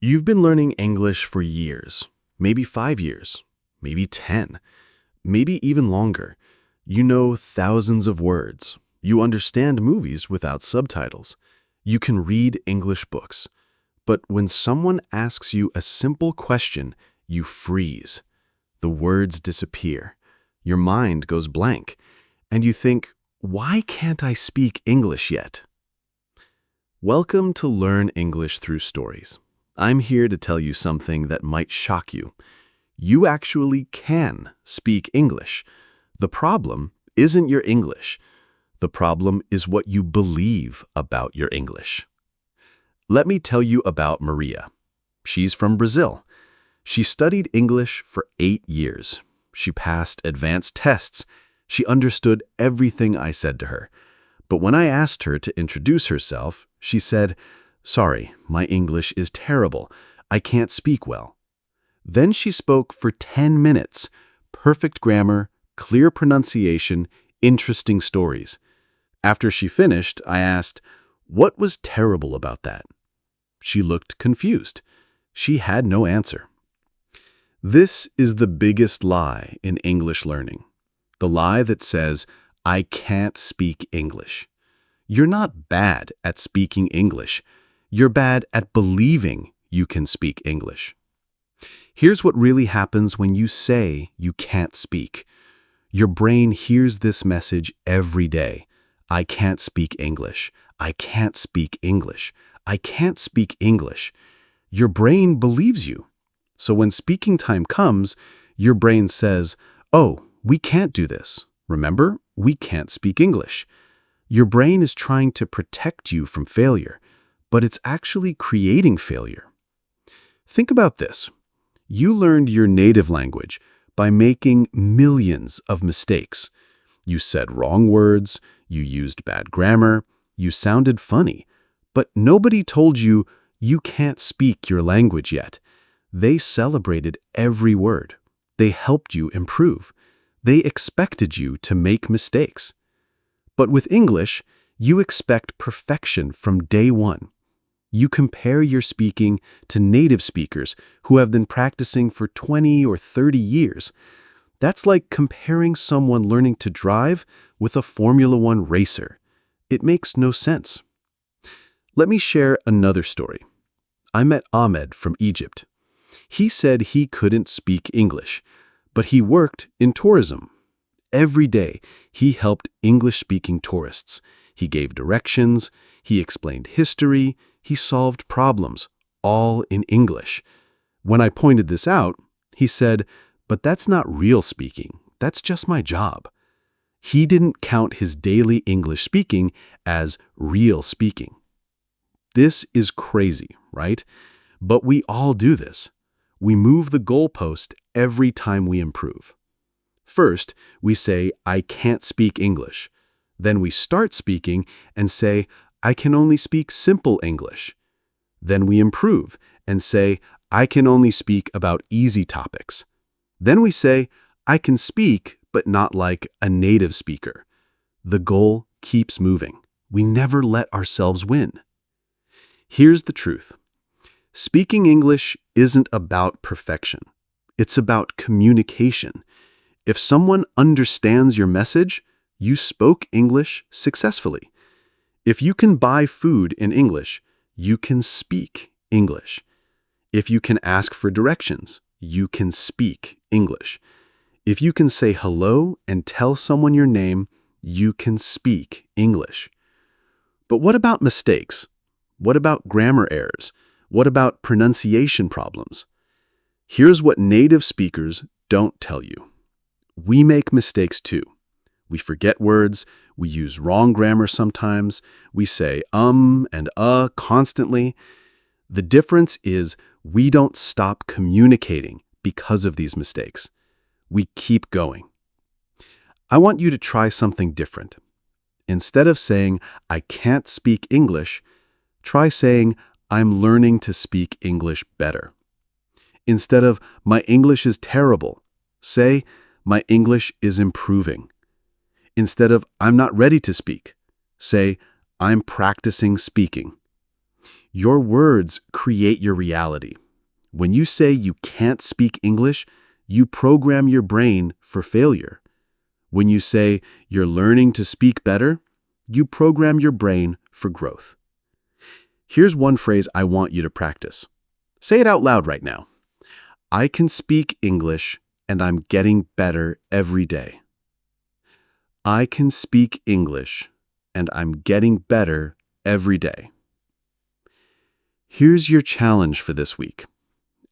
You've been learning English for years, maybe 5 years, maybe 10, maybe even longer. You know thousands of words. You understand movies without subtitles. You can read English books. But when someone asks you a simple question, you freeze. The words disappear. Your mind goes blank. And you think, why can't I speak English yet? Welcome to Learn English Through Stories. I'm here to tell you something that might shock you. You actually can speak English. The problem isn't your English. The problem is what you believe about your English. Let me tell you about Maria. She's from Brazil. She studied English for 8 years. She passed advanced tests. She understood everything I said to her. But when I asked her to introduce herself, she said, "Sorry, my English is terrible. I can't speak well." Then she spoke for 10 minutes. Perfect grammar, clear pronunciation, interesting stories. After she finished, I asked, "What was terrible about that?" She looked confused. She had no answer. This is the biggest lie in English learning. The lie that says, "I can't speak English." You're not bad at speaking English. You're bad at believing you can speak English. Here's what really happens when you say you can't speak. Your brain hears this message every day. I can't speak English. I can't speak English. I can't speak English. Your brain believes you. So when speaking time comes, your brain says, "Oh, we can't do this. Remember, we can't speak English." Your brain is trying to protect you from failure, but it's actually creating failure. Think about this. You learned your native language by making millions of mistakes. You said wrong words, you used bad grammar, you sounded funny, but nobody told you you can't speak your language yet. They celebrated every word. They helped you improve. They expected you to make mistakes. But with English, you expect perfection from day one. You compare your speaking to native speakers who have been practicing for 20 or 30 years. That's like comparing someone learning to drive with a Formula One racer. It makes no sense. Let me share another story. I met Ahmed from Egypt. He said he couldn't speak English, but he worked in tourism. Every day, he helped English-speaking tourists. He gave directions, he explained history, he solved problems, all in English. When I pointed this out, he said, "But that's not real speaking. That's just my job." He didn't count his daily English speaking as real speaking. This is crazy, right? But we all do this. We move the goalpost every time we improve. First, we say, "I can't speak English." Then we start speaking and say, "I can only speak simple English." Then we improve and say, "I can only speak about easy topics." Then we say, "I can speak, but not like a native speaker." The goal keeps moving. We never let ourselves win. Here's the truth. Speaking English isn't about perfection. It's about communication. If someone understands your message, you spoke English successfully. If you can buy food in English, you can speak English. If you can ask for directions, you can speak English. If you can say hello and tell someone your name, you can speak English. But what about mistakes? What about grammar errors? What about pronunciation problems? Here's what native speakers don't tell you. We make mistakes too. We forget words, we use wrong grammar sometimes, we say and constantly. The difference is we don't stop communicating because of these mistakes. We keep going. I want you to try something different. Instead of saying, "I can't speak English," try saying, "I'm learning to speak English better." Instead of, "My English is terrible," say, "My English is improving." Instead of, "I'm not ready to speak," say, "I'm practicing speaking." Your words create your reality. When you say you can't speak English, you program your brain for failure. When you say you're learning to speak better, you program your brain for growth. Here's one phrase I want you to practice. Say it out loud right now. I can speak English and I'm getting better every day. I can speak English and I'm getting better every day. Here's your challenge for this week.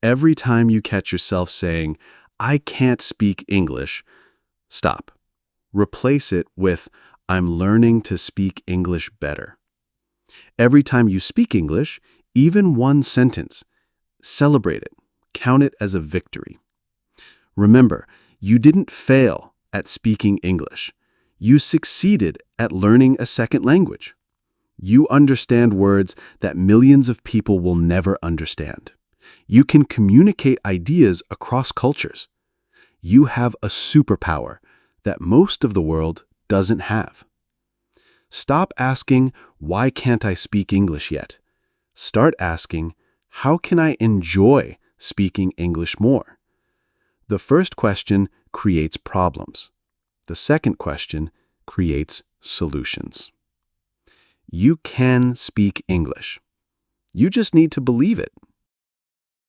Every time you catch yourself saying, I can't speak English, stop. Replace it with, I'm learning to speak English better. Every time you speak English, even one sentence, celebrate it. Count it as a victory. Remember, you didn't fail at speaking English. You succeeded at learning a second language. You understand words that millions of people will never understand. You can communicate ideas across cultures. You have a superpower that most of the world doesn't have. Stop asking, why can't I speak English yet? Start asking, how can I enjoy speaking English more? The first question creates problems. The second question creates solutions. You can speak English. You just need to believe it.